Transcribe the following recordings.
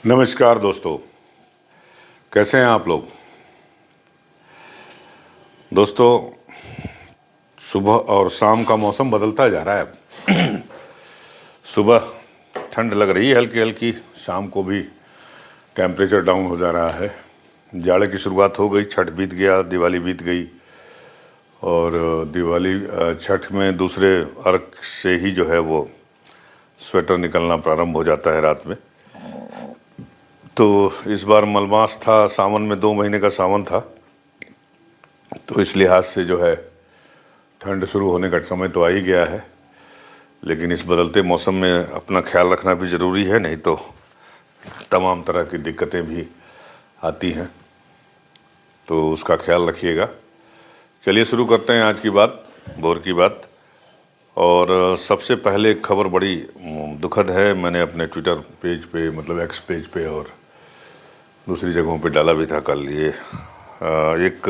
नमस्कार दोस्तों, कैसे हैं आप लोग। दोस्तों, सुबह और शाम का मौसम बदलता जा रहा है। सुबह ठंड लग रही है हल्की हल्की, शाम को भी टेम्परेचर डाउन हो जा रहा है। जाड़े की शुरुआत हो गई, छठ बीत गया, दिवाली बीत गई और दिवाली छठ में दूसरे अर्घ से ही जो है वो स्वेटर निकलना प्रारंभ हो जाता है रात में। तो इस बार मलमास था, सावन में 2 महीने का सावन था, तो इस लिहाज से जो है ठंड शुरू होने का समय तो आ ही गया है। लेकिन इस बदलते मौसम में अपना ख्याल रखना भी ज़रूरी है, नहीं तो तमाम तरह की दिक्कतें भी आती हैं, तो उसका ख्याल रखिएगा। चलिए शुरू करते हैं आज की बात, भोर की बात। और सबसे पहले एक खबर बड़ी दुखद है। मैंने अपने ट्विटर पेज पे, मतलब एक्स पेज पे और दूसरी जगहों पे डाला भी था कल। ये एक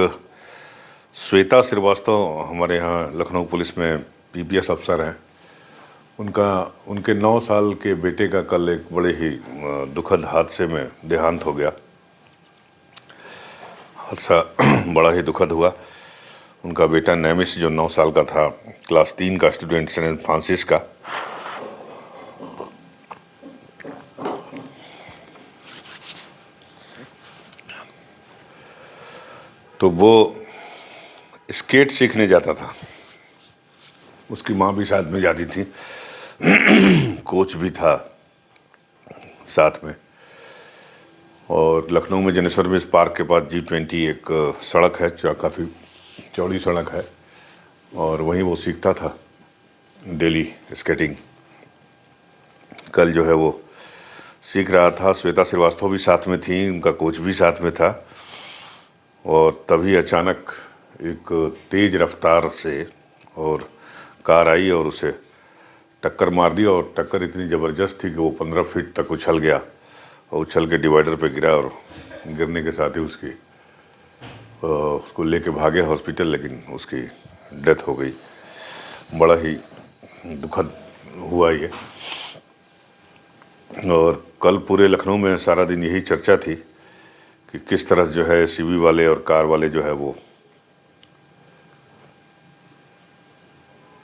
श्वेता श्रीवास्तव हमारे यहाँ लखनऊ पुलिस में पीपीएस अफसर हैं, उनके 9 साल के बेटे का कल एक बड़े ही दुखद हादसे में देहांत हो गया। हादसा बड़ा ही दुखद हुआ। उनका बेटा नेमिस, जो 9 साल का था, क्लास 3 का स्टूडेंट, सेंट फ्रांसिस का, तो वो स्केट सीखने जाता था। उसकी माँ भी साथ में जाती थी, कोच भी था साथ में। और लखनऊ में जनेश्वर में इस पार्क के पास G20 एक सड़क है, काफ़ी चौड़ी सड़क है, और वहीं वो सीखता था डेली स्केटिंग। कल जो है वो सीख रहा था। श्वेता श्रीवास्तव भी साथ में थी, उनका कोच भी साथ में था। और तभी अचानक एक तेज़ रफ्तार से और कार आई और उसे टक्कर मार दी। और टक्कर इतनी ज़बरदस्त थी कि वो 15 फीट तक उछल गया और उछल के डिवाइडर पे गिरा, और गिरने के साथ ही उसको लेके भागे हॉस्पिटल, लेकिन उसकी डेथ हो गई। बड़ा ही दुखद हुआ ये। और कल पूरे लखनऊ में सारा दिन यही चर्चा थी कि किस तरह जो है सीवी वाले और कार वाले जो है वो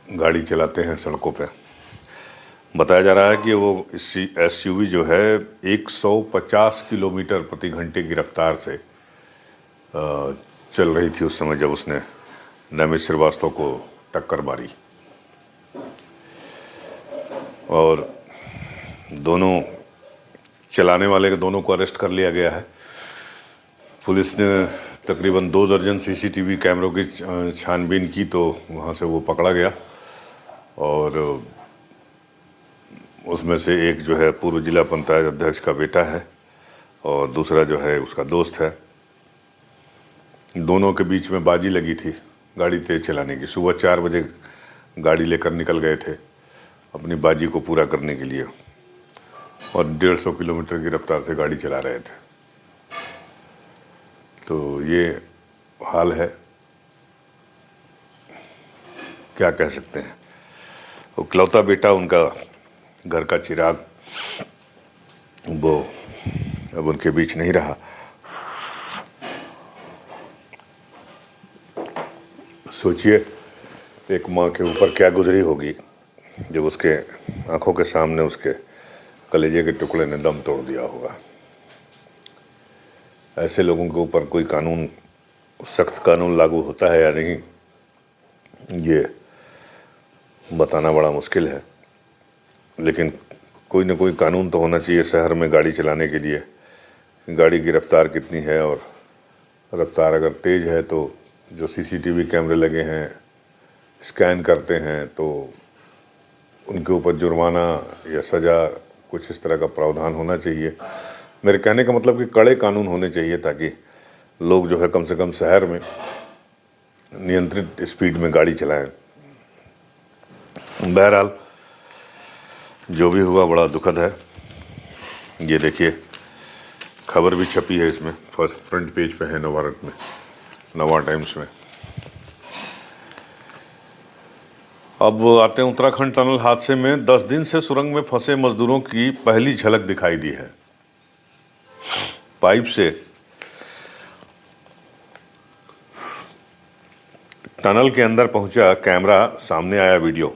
गाड़ी चलाते हैं सड़कों पे। बताया जा रहा है कि वो एसयूवी जो है 150 किलोमीटर प्रति घंटे की रफ्तार से चल रही थी उस समय जब उसने नेमिस श्रीवास्तव को टक्कर मारी। और दोनों चलाने वाले के दोनों को अरेस्ट कर लिया गया है। पुलिस ने तकरीबन 2 दर्जन सीसीटीवी कैमरों की छानबीन की, तो वहाँ से वो पकड़ा गया। और उसमें से एक जो है पूर्व जिला पंचायत अध्यक्ष का बेटा है और दूसरा जो है उसका दोस्त है। दोनों के बीच में बाजी लगी थी गाड़ी तेज चलाने की। सुबह 4 बजे गाड़ी लेकर निकल गए थे अपनी बाजी को पूरा करने के लिए, और 150 किलोमीटर की रफ्तार से गाड़ी चला रहे थे। तो ये हाल है, क्या कह सकते हैं। वो इकलौता बेटा, उनका घर का चिराग, वो अब उनके बीच नहीं रहा। सोचिए एक माँ के ऊपर क्या गुजरी होगी जब उसके आंखों के सामने उसके कलेजे के टुकड़े ने दम तोड़ दिया होगा। ऐसे लोगों के ऊपर कोई कानून, सख्त कानून लागू होता है या नहीं, ये बताना बड़ा मुश्किल है। लेकिन कोई ना कोई कानून तो होना चाहिए शहर में गाड़ी चलाने के लिए। गाड़ी की रफ्तार कितनी है, और रफ्तार अगर तेज़ है तो जो सीसीटीवी कैमरे लगे हैं स्कैन करते हैं, तो उनके ऊपर जुर्माना या सज़ा कुछ इस तरह का प्रावधान होना चाहिए। मेरे कहने का मतलब कि कड़े कानून होने चाहिए, ताकि लोग जो है कम से कम शहर में नियंत्रित स्पीड में गाड़ी चलाएं। बहरहाल जो भी हुआ बड़ा दुखद है। ये देखिए खबर भी छपी है इसमें, फर्स्ट फ्रंट पेज पे है नवभारत में, नवा टाइम्स में। अब आते हैं उत्तराखंड टनल हादसे में 10 दिन से सुरंग में फंसे मजदूरों की पहली झलक दिखाई दी है। पाइप से टनल के अंदर पहुंचा कैमरा, सामने आया वीडियो।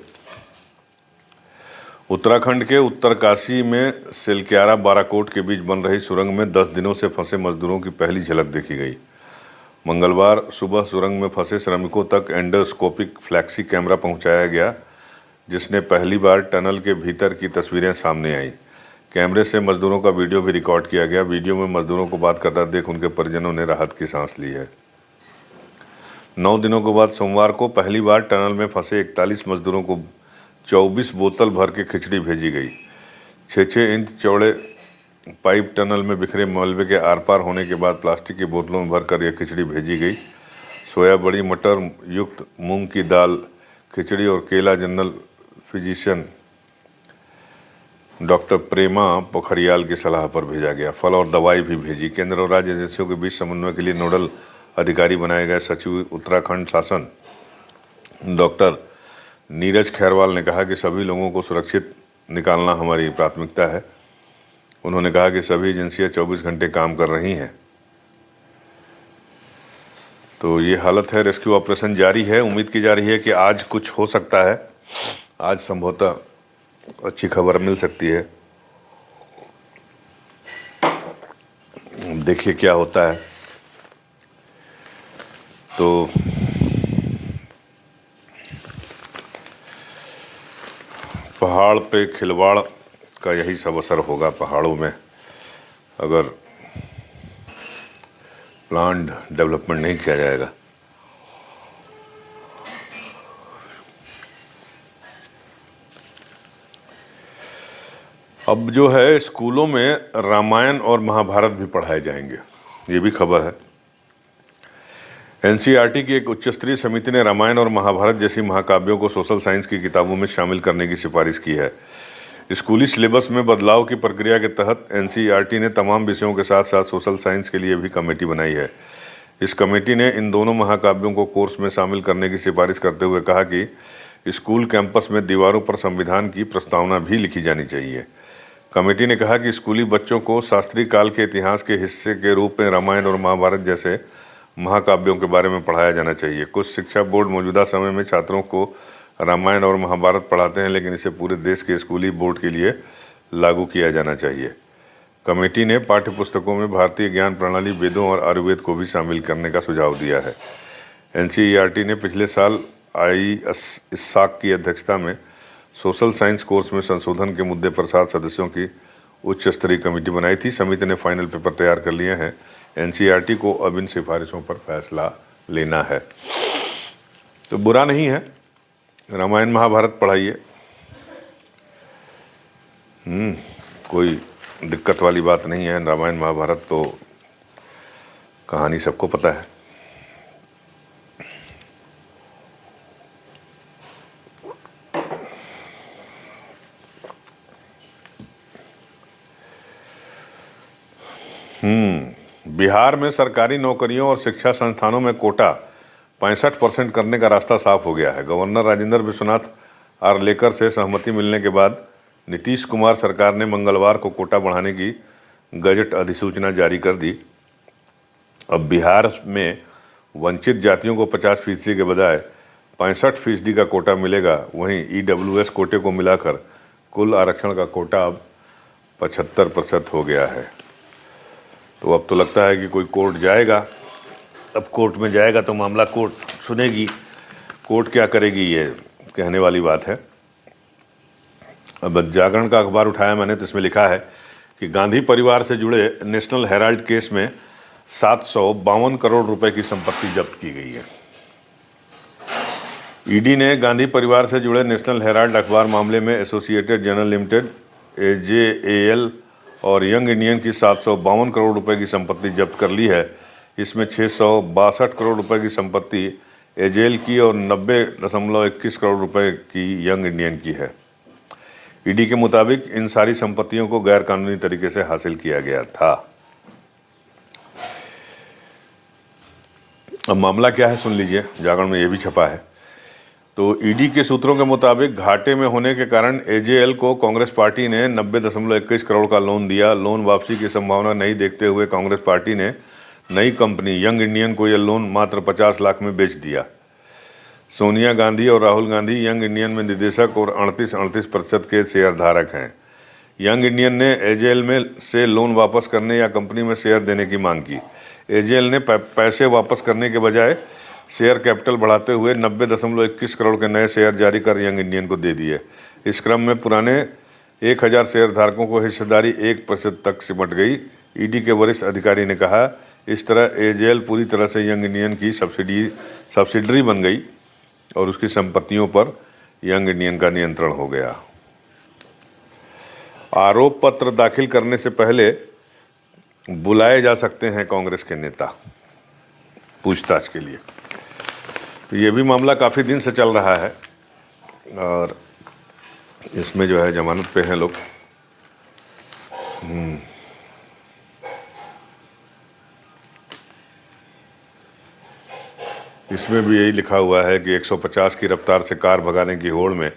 उत्तराखंड के उत्तरकाशी में सिलक्यारा बाराकोट के बीच बन रही सुरंग में 10 दिनों से फंसे मजदूरों की पहली झलक देखी गई। मंगलवार सुबह सुरंग में फंसे श्रमिकों तक एंडोस्कोपिक फ्लैक्सी कैमरा पहुंचाया गया, जिसने पहली बार टनल के भीतर की तस्वीरें सामने आईं। कैमरे से मजदूरों का वीडियो भी रिकॉर्ड किया गया। वीडियो में मजदूरों को बात करता देख उनके परिजनों ने राहत की सांस ली है। 9 दिनों के बाद सोमवार को पहली बार टनल में फंसे 41 मजदूरों को 24 बोतल भर के खिचड़ी भेजी गई। 6-6 इंच चौड़े पाइप टनल में बिखरे मलबे के आर पार होने के बाद प्लास्टिक की बोतलों में भरकर यह खिचड़ी भेजी गई। सोया बड़ी मटर युक्त मूंग की दाल खिचड़ी और केला जनरल फिजिशियन डॉक्टर प्रेमा पोखरियाल की सलाह पर भेजा गया। फल और दवाई भी भेजी। केंद्र और राज्य एजेंसियों के बीच समन्वय के लिए नोडल अधिकारी बनाए गए सचिव उत्तराखंड शासन डॉक्टर नीरज खैरवाल ने कहा कि सभी लोगों को सुरक्षित निकालना हमारी प्राथमिकता है। उन्होंने कहा कि सभी एजेंसियां 24 घंटे काम कर रही हैं। तो ये हालत है, रेस्क्यू ऑपरेशन जारी है। उम्मीद की जा रही है कि आज कुछ हो सकता है, आज संभवतः अच्छी खबर मिल सकती है। देखिए क्या होता है। तो पहाड़ पे खिलवाड़ का यही सब असर होगा। पहाड़ों में अगर प्लान्ड डेवलपमेंट नहीं किया जाएगा। अब जो है स्कूलों में रामायण और महाभारत भी पढ़ाए जाएंगे, ये भी खबर है। एनसीईआरटी की एक उच्च स्तरीय समिति ने रामायण और महाभारत जैसी महाकाव्यों को सोशल साइंस की किताबों में शामिल करने की सिफारिश की है। स्कूली सिलेबस में बदलाव की प्रक्रिया के तहत एनसीईआरटी ने तमाम विषयों के साथ साथ सोशल साइंस के लिए भी कमेटी बनाई है। इस कमेटी ने इन दोनों महाकाव्यों को कोर्स में शामिल करने की सिफारिश करते हुए कहा कि स्कूल कैंपस में दीवारों पर संविधान की प्रस्तावना भी लिखी जानी चाहिए। कमेटी ने कहा कि स्कूली बच्चों को शास्त्रीय काल के इतिहास के हिस्से के रूप में रामायण और महाभारत जैसे महाकाव्यों के बारे में पढ़ाया जाना चाहिए। कुछ शिक्षा बोर्ड मौजूदा समय में छात्रों को रामायण और महाभारत पढ़ाते हैं, लेकिन इसे पूरे देश के स्कूली बोर्ड के लिए लागू किया जाना चाहिए। कमेटी ने पाठ्यपुस्तकों में भारतीय ज्ञान प्रणाली, वेदों और आयुर्वेद को भी शामिल करने का सुझाव दिया है। एनसीईआरटी ने पिछले साल ISAC की अध्यक्षता में सोशल साइंस कोर्स में संशोधन के मुद्दे पर 7 सदस्यों की उच्च स्तरीय कमेटी बनाई थी। समिति ने फाइनल पेपर तैयार कर लिए हैं। एनसीईआरटी को अब इन सिफारिशों पर फैसला लेना है। तो बुरा नहीं है, रामायण महाभारत पढ़ाइए, कोई दिक्कत वाली बात नहीं है। रामायण महाभारत तो कहानी सबको पता है। बिहार में सरकारी नौकरियों और शिक्षा संस्थानों में कोटा 65% करने का रास्ता साफ हो गया है। गवर्नर राजेंद्र विश्वनाथ आर्लेकर से सहमति मिलने के बाद नीतीश कुमार सरकार ने मंगलवार को कोटा बढ़ाने की गजट अधिसूचना जारी कर दी। अब बिहार में वंचित जातियों को 50% के बजाय 65% का कोटा मिलेगा। वहीं EWS कोटे को मिलाकर कुल आरक्षण का कोटा अब 75% हो गया है। तो अब तो लगता है कि कोई कोर्ट जाएगा। अब कोर्ट में जाएगा तो मामला कोर्ट सुनेगी। कोर्ट क्या करेगी ये कहने वाली बात है। अब जागरण का अखबार उठाया मैंने, तो इसमें लिखा है कि गांधी परिवार से जुड़े नेशनल हेराल्ड केस में 752 करोड़ रुपए की संपत्ति जब्त की गई है। ईडी ने गांधी परिवार से जुड़े नेशनल हेराल्ड अखबार मामले में एसोसिएटेड जर्नल लिमिटेड AJAL और यंग इंडियन की 752 करोड़ रुपए की संपत्ति जब्त कर ली है। इसमें 662 करोड़ रुपए की संपत्ति एजेल की और 90.21 करोड़ रुपए की यंग इंडियन की है। ईडी के मुताबिक इन सारी संपत्तियों को गैर कानूनी तरीके से हासिल किया गया था। अब मामला क्या है सुन लीजिए, जागरण में यह भी छपा है। तो ईडी के सूत्रों के मुताबिक घाटे में होने के कारण एजेएल को कांग्रेस पार्टी ने 90.21 करोड़ का लोन दिया। लोन वापसी की संभावना नहीं देखते हुए कांग्रेस पार्टी ने नई कंपनी यंग इंडियन को यह लोन मात्र 50 लाख में बेच दिया। सोनिया गांधी और राहुल गांधी यंग इंडियन में निदेशक और 38% के शेयर धारक हैं। यंग इंडियन ने एजेएल में से लोन वापस करने या कंपनी में शेयर देने की मांग की। एजेएल ने पैसे वापस करने के बजाय शेयर कैपिटल बढ़ाते हुए 90.21 करोड़ के नए शेयर जारी कर यंग इंडियन को दे दिए। इस क्रम में पुराने 1000 शेयर धारकों को हिस्सेदारी 1% तक सिमट गई। ईडी के वरिष्ठ अधिकारी ने कहा, इस तरह एजेएल पूरी तरह से यंग इंडियन की सब्सिडरी बन गई और उसकी संपत्तियों पर यंग इंडियन का नियंत्रण हो गया। आरोप पत्र दाखिल करने से पहले बुलाए जा सकते हैं कांग्रेस के नेता पूछताछ के लिए। तो ये भी मामला काफ़ी दिन से चल रहा है और इसमें जो है जमानत पे हैं लोग। इसमें भी यही लिखा हुआ है कि 150 की रफ्तार से कार भगाने की होड़ में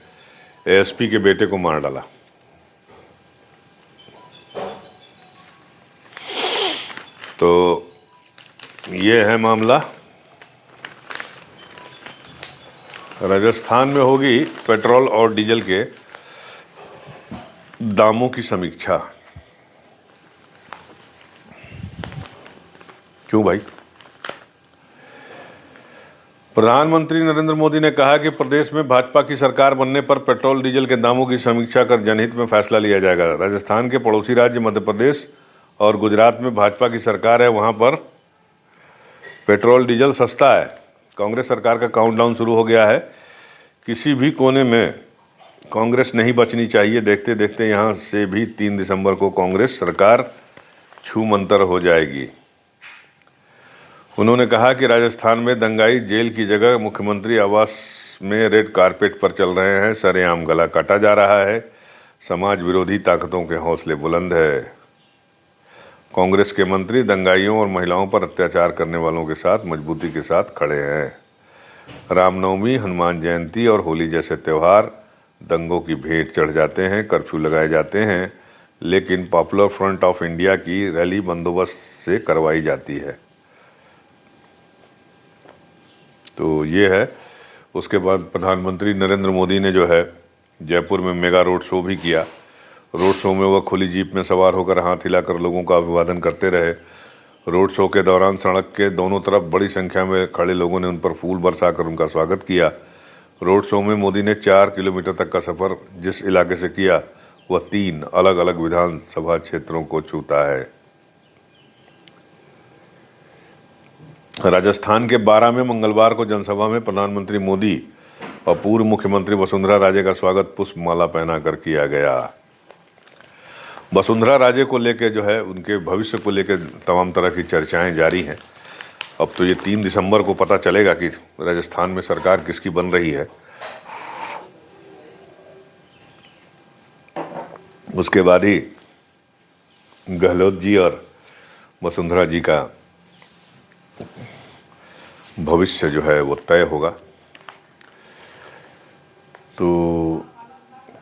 एएसपी के बेटे को मार डाला। तो ये है मामला। राजस्थान में होगी पेट्रोल और डीजल के दामों की समीक्षा। क्यों भाई? प्रधानमंत्री नरेंद्र मोदी ने कहा कि प्रदेश में भाजपा की सरकार बनने पर पेट्रोल डीजल के दामों की समीक्षा कर जनहित में फैसला लिया जाएगा। राजस्थान के पड़ोसी राज्य मध्य प्रदेश और गुजरात में भाजपा की सरकार है, वहां पर पेट्रोल डीजल सस्ता है। कांग्रेस सरकार का काउंटडाउन शुरू हो गया है। किसी भी कोने में कांग्रेस नहीं बचनी चाहिए। देखते देखते यहां से भी 3 दिसंबर को कांग्रेस सरकार छूमंतर हो जाएगी। उन्होंने कहा कि राजस्थान में दंगाई जेल की जगह मुख्यमंत्री आवास में रेड कारपेट पर चल रहे हैं। सरेआम गला काटा जा रहा है। समाज विरोधी ताकतों के हौसले बुलंद है। कांग्रेस के मंत्री दंगाइयों और महिलाओं पर अत्याचार करने वालों के साथ मजबूती के साथ खड़े हैं। रामनवमी, हनुमान जयंती और होली जैसे त्यौहार दंगों की भेंट चढ़ जाते हैं, कर्फ्यू लगाए जाते हैं, लेकिन पॉपुलर फ्रंट ऑफ इंडिया की रैली बंदोबस्त से करवाई जाती है। तो ये है। उसके बाद प्रधानमंत्री नरेंद्र मोदी ने जो है जयपुर में मेगा रोड शो भी किया। रोड शो में वह खुली जीप में सवार होकर हाथ हिलाकर लोगों का अभिवादन करते रहे। रोड शो के दौरान सड़क के दोनों तरफ बड़ी संख्या में खड़े लोगों ने उन पर फूल बरसाकर उनका स्वागत किया। रोड शो में मोदी ने 4 किलोमीटर तक का सफ़र जिस इलाके से किया वह 3 अलग अलग विधानसभा क्षेत्रों को छूता है। राजस्थान के बारां में मंगलवार को जनसभा में प्रधानमंत्री मोदी और पूर्व मुख्यमंत्री वसुंधरा राजे का स्वागत पुष्पमाला पहनाकर किया गया। वसुंधरा राजे को लेकर जो है उनके भविष्य को लेकर तमाम तरह की चर्चाएं जारी हैं। अब तो ये 3 दिसंबर को पता चलेगा कि राजस्थान में सरकार किसकी बन रही है। उसके बाद ही गहलोत जी और वसुंधरा जी का भविष्य जो है वो तय होगा। तो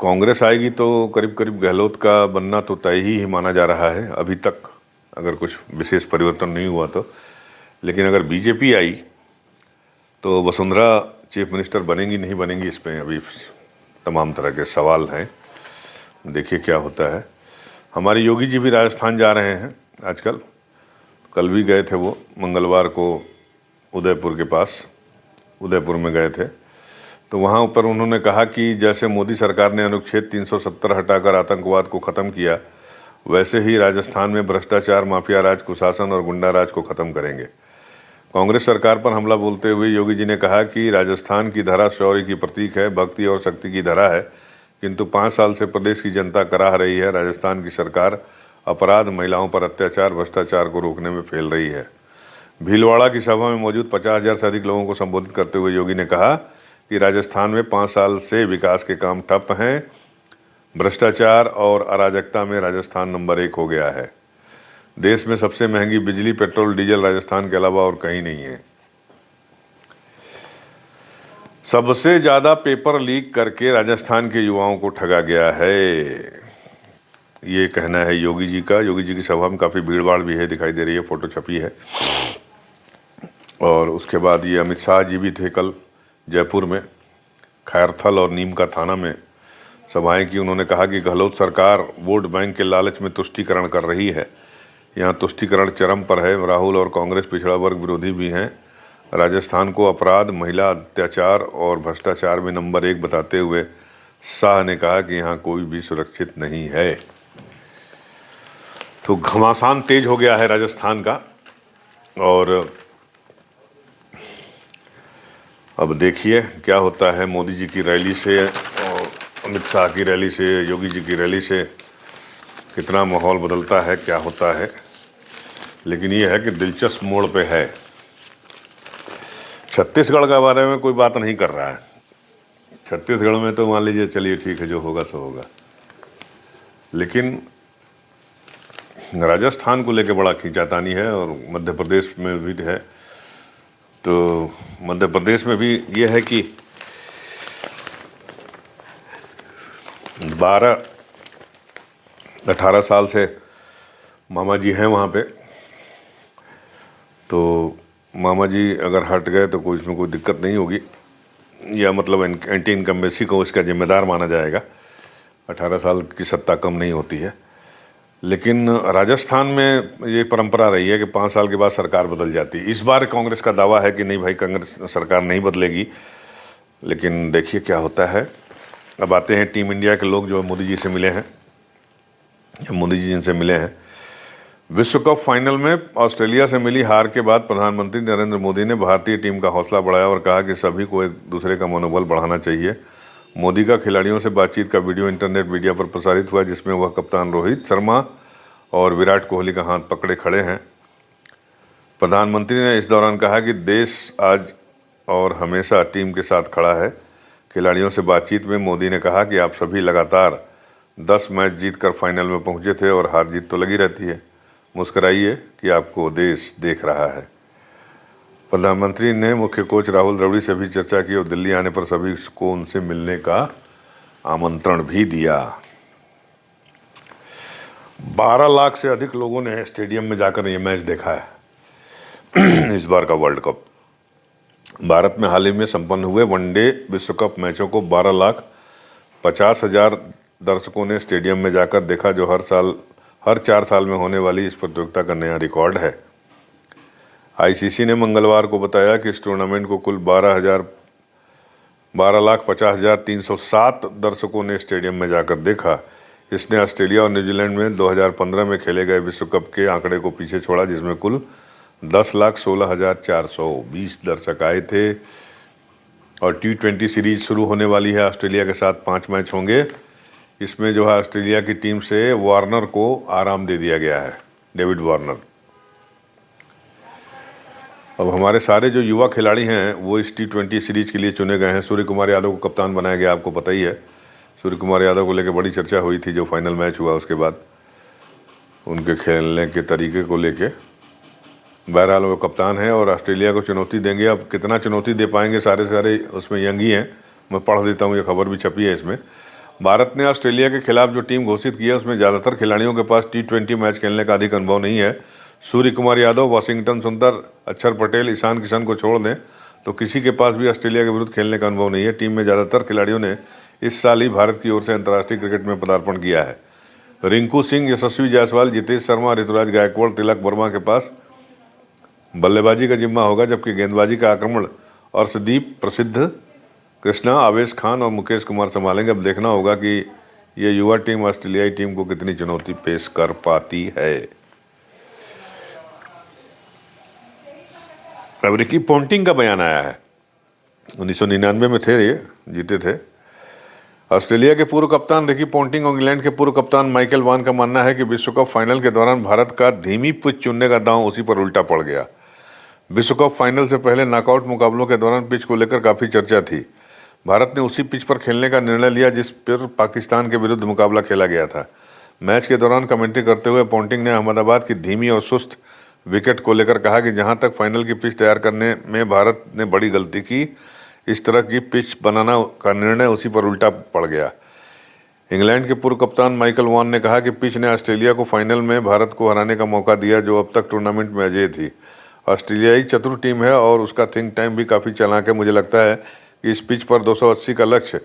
कांग्रेस आएगी तो करीब करीब गहलोत का बनना तो तय ही माना जा रहा है अभी तक, अगर कुछ विशेष परिवर्तन नहीं हुआ तो। लेकिन अगर बीजेपी आई तो वसुंधरा चीफ मिनिस्टर बनेंगी नहीं बनेंगी, इसमें अभी तमाम तरह के सवाल हैं। देखिए क्या होता है। हमारे योगी जी भी राजस्थान जा रहे हैं आजकल। कल भी गए थे, वो मंगलवार को उदयपुर के पास, उदयपुर में गए थे। तो वहाँ पर उन्होंने कहा कि जैसे मोदी सरकार ने अनुच्छेद 370 हटाकर आतंकवाद को ख़त्म किया, वैसे ही राजस्थान में भ्रष्टाचार, माफिया राज, कुशासन और गुंडा राज को ख़त्म करेंगे। कांग्रेस सरकार पर हमला बोलते हुए योगी जी ने कहा कि राजस्थान की धरा शौर्य की प्रतीक है, भक्ति और शक्ति की धरा है, किंतु 5 साल से प्रदेश की जनता कराह रही है। राजस्थान की सरकार अपराध, महिलाओं पर अत्याचार, भ्रष्टाचार को रोकने में फेल रही है। भीलवाड़ा की सभा में मौजूद 50,000 से अधिक लोगों को संबोधित करते हुए योगी ने कहा कि राजस्थान में 5 साल से विकास के काम ठप हैं। भ्रष्टाचार और अराजकता में राजस्थान नंबर 1 हो गया है। देश में सबसे महंगी बिजली, पेट्रोल, डीजल राजस्थान के अलावा और कहीं नहीं है। सबसे ज़्यादा पेपर लीक करके राजस्थान के युवाओं को ठगा गया है, ये कहना है योगी जी का। योगी जी की सभा में काफ़ी भीड़ भाड़ भी है, दिखाई दे रही है, फोटो छपी है। और उसके बाद ये अमित शाह जी भी थे कल जयपुर में, खैरथल और नीम का थाना में सभाएं की। उन्होंने कहा कि गहलोत सरकार वोट बैंक के लालच में तुष्टीकरण कर रही है। यहाँ तुष्टीकरण चरम पर है। राहुल और कांग्रेस पिछड़ा वर्ग विरोधी भी हैं। राजस्थान को अपराध, महिला अत्याचार और भ्रष्टाचार में नंबर 1 बताते हुए शाह ने कहा कि यहाँ कोई भी सुरक्षित नहीं है। तो घमासान तेज हो गया है राजस्थान का। और अब देखिए क्या होता है। मोदी जी की रैली से और अमित शाह की रैली से, योगी जी की रैली से कितना माहौल बदलता है, क्या होता है। लेकिन ये है कि दिलचस्प मोड़ पे है। छत्तीसगढ़ के बारे में कोई बात नहीं कर रहा है। छत्तीसगढ़ में तो मान लीजिए चलिए ठीक है, जो होगा सो होगा। लेकिन राजस्थान को लेके बड़ा खींचातानी है और मध्य प्रदेश में भी है। तो मध्य प्रदेश में भी ये है कि 12-18 साल से मामा जी हैं वहाँ पे। तो मामा जी अगर हट गए तो कोई इसमें कोई दिक्कत नहीं होगी, या मतलब एंटी इनकम्बेंसी को इसका जिम्मेदार माना जाएगा। 18 साल की सत्ता कम नहीं होती है। लेकिन राजस्थान में ये परंपरा रही है कि 5 साल के बाद सरकार बदल जाती है। इस बार कांग्रेस का दावा है कि नहीं भाई, कांग्रेस सरकार नहीं बदलेगी। लेकिन देखिए क्या होता है। अब आते हैं टीम इंडिया के लोग जो मोदी जी से मिले हैं, मोदी जी जिनसे मिले हैं। विश्व कप फाइनल में ऑस्ट्रेलिया से मिली हार के बाद प्रधानमंत्री नरेंद्र मोदी ने भारतीय टीम का हौसला बढ़ाया और कहा कि सभी को एक दूसरे का मनोबल बढ़ाना चाहिए। मोदी का खिलाड़ियों से बातचीत का वीडियो इंटरनेट मीडिया पर प्रसारित हुआ, जिसमें वह कप्तान रोहित शर्मा और विराट कोहली का हाथ पकड़े खड़े हैं। प्रधानमंत्री ने इस दौरान कहा कि देश आज और हमेशा टीम के साथ खड़ा है। खिलाड़ियों से बातचीत में मोदी ने कहा कि आप सभी लगातार 10 मैच जीतकर फाइनल में पहुंचे थे और हार जीत तो लगी रहती है। मुस्कुराइए कि आपको देश देख रहा है। प्रधानमंत्री ने मुख्य कोच राहुल द्रविड़ से भी चर्चा की और दिल्ली आने पर सभी को उनसे मिलने का आमंत्रण भी दिया। 12 लाख से अधिक लोगों ने स्टेडियम में जाकर ये मैच देखा है। इस बार का वर्ल्ड कप भारत में हाल ही में संपन्न हुए वनडे विश्व कप मैचों को 12,50,000 दर्शकों ने स्टेडियम में जाकर देखा, जो हर 4 साल में होने वाली इस प्रतियोगिता का नया रिकॉर्ड है। आईसीसी ने मंगलवार को बताया कि इस टूर्नामेंट को कुल 12,50,307 दर्शकों ने स्टेडियम में जाकर देखा। इसने ऑस्ट्रेलिया और न्यूजीलैंड में 2015 में खेले गए विश्व कप के आंकड़े को पीछे छोड़ा, जिसमें कुल 10,16,420 दर्शक आए थे। और T20 सीरीज शुरू होने वाली है। ऑस्ट्रेलिया के साथ 5 मैच होंगे। इसमें जो है ऑस्ट्रेलिया की टीम से वार्नर को आराम दे दिया गया है, डेविड वार्नर। अब हमारे सारे जो युवा खिलाड़ी हैं वो इस T20 सीरीज के लिए चुने गए हैं। सूर्य कुमार यादव को कप्तान बनाया गया, आपको पता ही है। सूर्य कुमार यादव को लेकर बड़ी चर्चा हुई थी जो फाइनल मैच हुआ उसके बाद, उनके खेलने के तरीके को लेके। बहरहाल वो कप्तान है और ऑस्ट्रेलिया को चुनौती देंगे। अब कितना चुनौती दे पाएंगे, सारे उसमें यंग ही हैं। मैं पढ़ देता हूँ, ये खबर भी छपी है इसमें। भारत ने ऑस्ट्रेलिया के खिलाफ जो टीम घोषित की है उसमें ज़्यादातर खिलाड़ियों के पास T20 मैच खेलने का अधिक अनुभव नहीं है। सूर्य कुमार यादव, वाशिंगटन सुंदर, अक्षर पटेल, ईशान किशन को छोड़ दें तो किसी के पास भी ऑस्ट्रेलिया के विरुद्ध खेलने का अनुभव नहीं है। टीम में ज़्यादातर खिलाड़ियों ने इस साल ही भारत की ओर से अंतर्राष्ट्रीय क्रिकेट में पदार्पण किया है। रिंकू सिंह, यशस्वी जायसवाल, जितेश शर्मा, ऋतुराज गायकवाड़, तिलक वर्मा के पास बल्लेबाजी का जिम्मा होगा, जबकि गेंदबाजी का आक्रमण अर्शदीप, प्रसिद्ध कृष्णा, आवेश खान और मुकेश कुमार संभालेंगे। अब देखना होगा कि ये युवा टीम ऑस्ट्रेलियाई टीम को कितनी चुनौती पेश कर पाती है। अब रिकी पोंटिंग का बयान आया है। 1999 में थे ये, जीते थे। ऑस्ट्रेलिया के पूर्व कप्तान रिकी पोंटिंग और इंग्लैंड के पूर्व कप्तान माइकल वान का मानना है कि विश्व कप फाइनल के दौरान भारत का धीमी पिच चुनने का दांव उसी पर उल्टा पड़ गया। विश्व कप फाइनल से पहले नॉकआउट मुकाबलों के दौरान पिच को लेकर काफ़ी चर्चा थी। भारत ने उसी पिच पर खेलने का निर्णय लिया जिस पर पाकिस्तान के विरुद्ध मुकाबला खेला गया था। मैच के दौरान कमेंट्री करते हुए पोंटिंग ने अहमदाबाद की धीमी और सुस्त विकेट को लेकर कहा कि जहां तक फाइनल की पिच तैयार करने में भारत ने बड़ी गलती की। इस तरह की पिच बनाना का निर्णय उसी पर उल्टा पड़ गया। इंग्लैंड के पूर्व कप्तान माइकल वॉन ने कहा कि पिच ने ऑस्ट्रेलिया को फाइनल में भारत को हराने का मौका दिया, जो अब तक टूर्नामेंट में अजेय थी। ऑस्ट्रेलियाई चतुर टीम है और उसका थिंक टाइम भी काफ़ी चालाक है। मुझे लगता है कि इस पिच पर 280 का लक्ष्य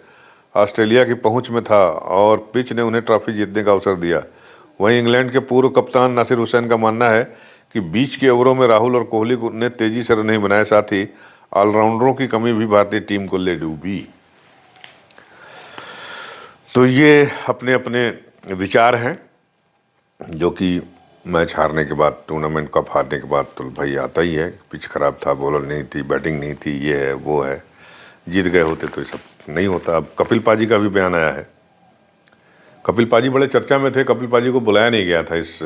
ऑस्ट्रेलिया की पहुंच में था और पिच ने उन्हें ट्रॉफी जीतने का अवसर दिया। वहीं इंग्लैंड के पूर्व कप्तान नासिर हुसैन का मानना है कि बीच के ओवरों में राहुल और कोहली ने तेजी से रन नहीं बनाए, साथ ही ऑलराउंडरों की कमी भी भारतीय टीम को ले डूबी। तो ये अपने अपने विचार हैं, जो कि मैच हारने के बाद, टूर्नामेंट कप हारने के बाद तो भाई आता ही है। पिच खराब था, बॉलर नहीं थी, बैटिंग नहीं थी, ये है वो है। जीत गए होते तो ये सब नहीं होता। अब कपिल पाजी का भी बयान आया है। कपिल पाजी बड़े चर्चा में थे। कपिल पाजी को बुलाया नहीं गया था इस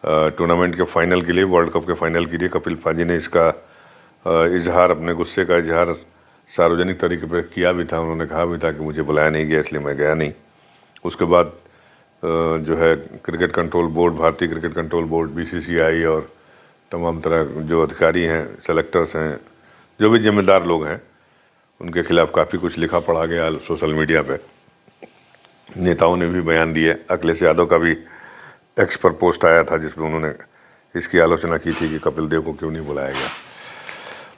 टूर्नामेंट के फाइनल के लिए, वर्ल्ड कप के फाइनल के लिए। कपिल पाजी ने इसका इजहार, अपने गुस्से का इजहार सार्वजनिक तरीके पर किया भी था। उन्होंने कहा भी था कि मुझे बुलाया नहीं गया इसलिए मैं गया नहीं। उसके बाद जो है क्रिकेट कंट्रोल बोर्ड, भारतीय क्रिकेट कंट्रोल बोर्ड, बीसीसीआई और तमाम तरह जो अधिकारी हैं, सेलेक्टर्स हैं, जो भी जिम्मेदार लोग हैं, उनके खिलाफ काफ़ी कुछ लिखा पढ़ा गया सोशल मीडिया पे। नेताओं ने भी बयान दिए। अखिलेश यादव का भी एक्स पर पोस्ट आया था जिसमें उन्होंने इसकी आलोचना की थी कि कपिल देव को क्यों नहीं बुलाया गया।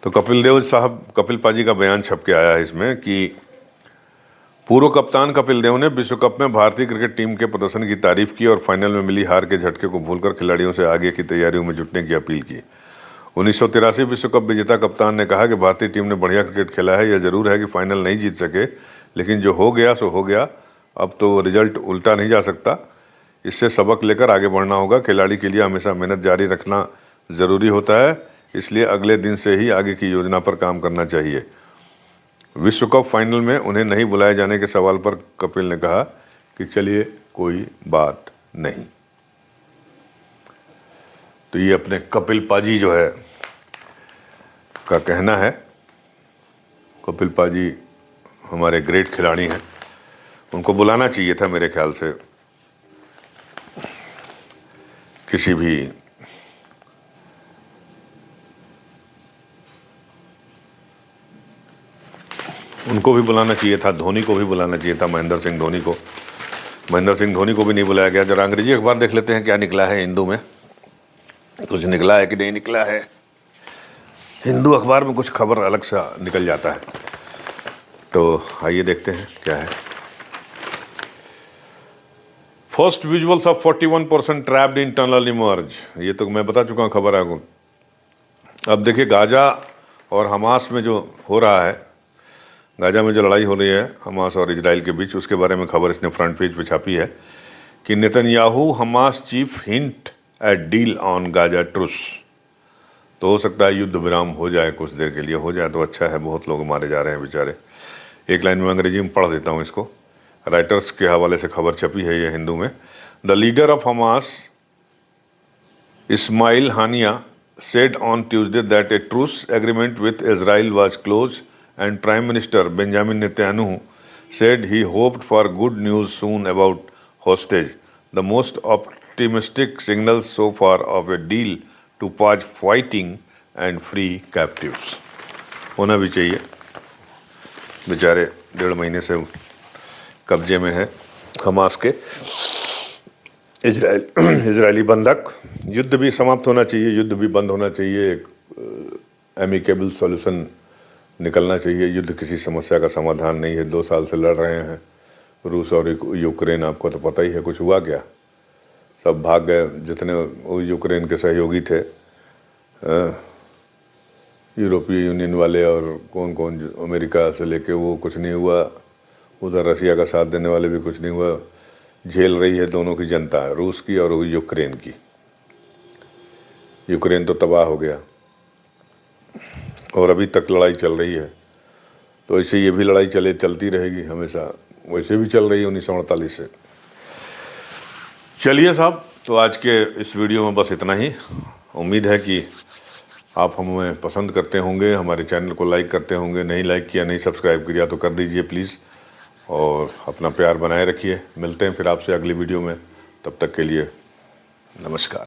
तो कपिल पाजी का बयान छप के आया है इसमें कि पूर्व कप्तान कपिल देव ने विश्व कप में भारतीय क्रिकेट टीम के प्रदर्शन की तारीफ की और फाइनल में मिली हार के झटके को भूलकर खिलाड़ियों से आगे की तैयारियों में जुटने की अपील की। 1983 विश्व कप विजेता कप्तान ने कहा कि भारतीय टीम ने बढ़िया क्रिकेट खेला है। यह जरूर है कि फाइनल नहीं जीत सके, लेकिन जो हो गया सो हो गया। अब तो रिजल्ट उल्टा नहीं जा सकता। इससे सबक लेकर आगे बढ़ना होगा। खिलाड़ी के लिए हमेशा मेहनत जारी रखना ज़रूरी होता है, इसलिए अगले दिन से ही आगे की योजना पर काम करना चाहिए। विश्व कप फाइनल में उन्हें नहीं बुलाए जाने के सवाल पर कपिल ने कहा कि चलिए कोई बात नहीं। तो ये अपने कपिल पाजी जो है का कहना है। कपिल पाजी हमारे ग्रेट खिलाड़ी हैं, उनको बुलाना चाहिए था मेरे ख्याल से किसी भी उनको भी बुलाना चाहिए था, धोनी को भी बुलाना चाहिए था, महेंद्र सिंह धोनी को। महेंद्र सिंह धोनी को भी नहीं बुलाया गया। जरा अंग्रेजी अखबार देख लेते हैं क्या निकला है हिंदू में, कुछ निकला है कि नहीं निकला है। हिंदू अखबार में कुछ खबर अलग सा निकल जाता है, तो आइए देखते हैं क्या है। First visuals of 41% trapped in tunnel emerge. ये तो मैं बता चुका हूँ खबर आपको। अब देखिए गाजा और हमास में जो हो रहा है, गाजा में जो लड़ाई हो रही है हमास और इजराइल के बीच, उसके बारे में खबर इसने फ्रंट पेज पे छापी है कि Netanyahu Hamas chief hint at deal on Gaza truce. तो हो सकता है युद्ध विराम हो जाए, कुछ देर के लिए हो जाए तो अच्छा है। बहुत लोग मारे जा रहे हैं बेचारे। एक लाइन में अंग्रेजी में पढ़ देता हूँ इसको। राइटर्स के हवाले से खबर छपी है ये हिंदू में। The leader of Hamas Ismail Haniyeh said on Tuesday that a truce agreement with Israel was close, and Prime Minister Benjamin Netanyahu said he hoped for good news soon about hostage, the most optimistic signals so far of a deal to pause fighting and free captives. होना भी चाहिए, बेचारे 1.5 महीने से कब्जे में है Hamas के इजरायली बंधक। युद्ध भी समाप्त होना चाहिए, युद्ध भी बंद होना चाहिए, एक एमिकेबल सॉल्यूशन निकलना चाहिए। युद्ध किसी समस्या का समाधान नहीं है। 2 साल से लड़ रहे हैं रूस और यूक्रेन, आपको तो पता ही है। कुछ हुआ क्या? सब भाग गए जितने वो यूक्रेन के सहयोगी थे, यूरोपीय यूनियन वाले और कौन कौन, अमेरिका से लेके, वो कुछ नहीं हुआ। उधर रसिया का साथ देने वाले भी कुछ नहीं हुआ। झेल रही है दोनों की जनता, रूस की और यूक्रेन की। यूक्रेन तो तबाह हो गया और अभी तक लड़ाई चल रही है। तो ऐसे ये भी लड़ाई चलती रहेगी हमेशा, वैसे भी चल रही है 1948 से। चलिए साहब, तो आज के इस वीडियो में बस इतना ही। उम्मीद है कि आप हमें पसंद करते होंगे, हमारे चैनल को लाइक करते होंगे। नहीं लाइक किया, नहीं सब्सक्राइब किया तो कर दीजिए प्लीज़, और अपना प्यार बनाए रखिए। मिलते हैं फिर आपसे अगली वीडियो में, तब तक के लिए नमस्कार।